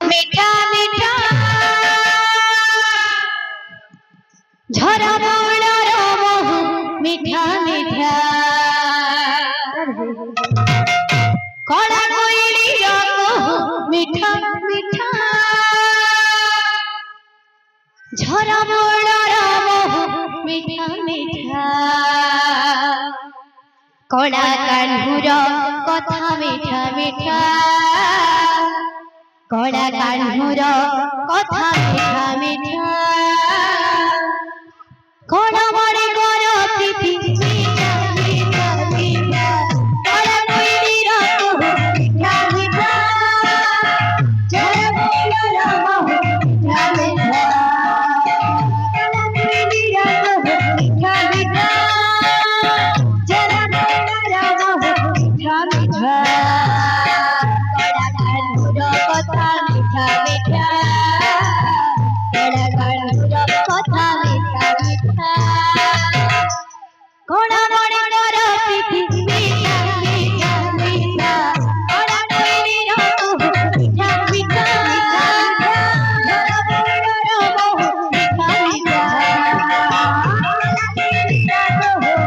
মিঠা মিঠা ঝরা মৌলার মহু মিঠা মিঠা কড়া কইলির মহু মিঠা মিঠা ঝরা মৌলার মহু মিঠা মিঠা কড়া কানহুর কথা মিঠা মিঠা কড়া কানহুর কথা মিঠা মিঠা কড়া মরে কর প্রীতি মিঠা মিঠা মিঠা কড়া কইলির মিঠা মিঠা ঝরা মৌলার মহু মিঠা মিঠা কড়া কইলির মিঠা মিঠা ঝরা মৌলার মহু মিঠা মিঠা কড়া কানহুর কথা মিঠা মিঠা কড়া কানহুর কথা মিঠা মিঠা কড়া মরে কর প্রীতি মিঠা মিঠা মিঠা কড়া কইলির মিঠা মিঠা মিঠা ঝরা মৌলার মহু মিঠা মিঠা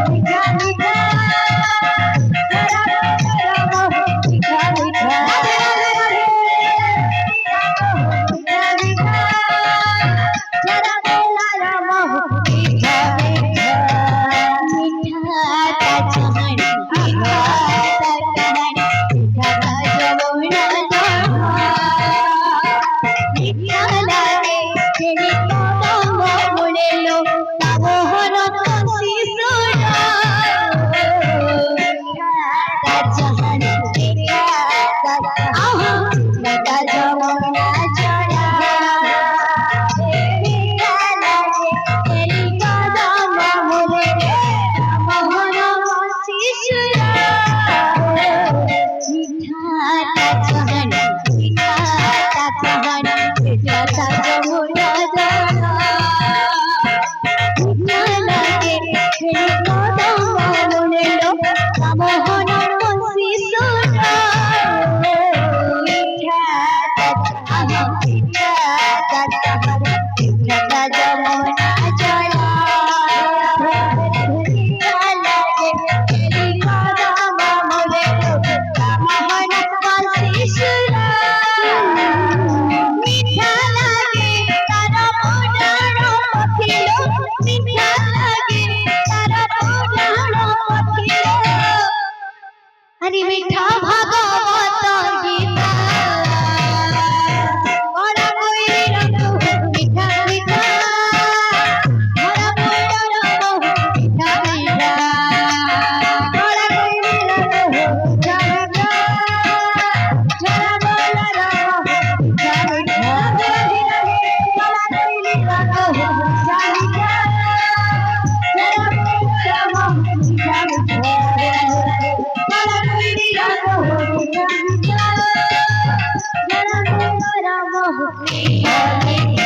মিঠা মিঠা ঝরা মৌলার মহু মিঠা মিঠা हरि मीठा भागवत गीता कड़ा कइलिर मीठा मीठा झरा मौलार महु मीठा मीठा कड़ा कइलिर मीठा मीठा झरा मौलार महु मीठा मीठा कड़ा कइलिर मीठा मीठा झरा मौलार महु मीठा मीठा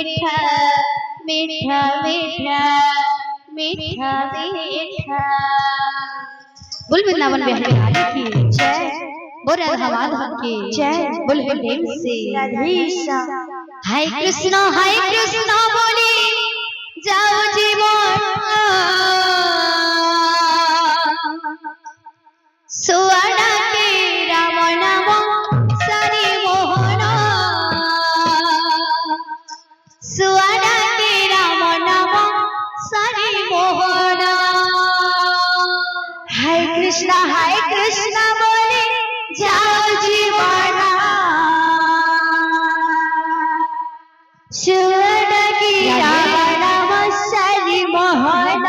मीठा मीठा मीठा मीठा मीठा। बोल वृंदावन बिहारी लाल की जय, बोल राधा माधव की जय, बोल प्रेम से राधे श्याम। हाय कृष्ण बोले जाओ जीवन सुआड़ा के राम नाम सारी मोहन, सुआड़ा के राम नाम सारी मोहन। हाय कृष्ण बोले जाओ जीवन सुआड़ा के राम नाम सारी मोहन।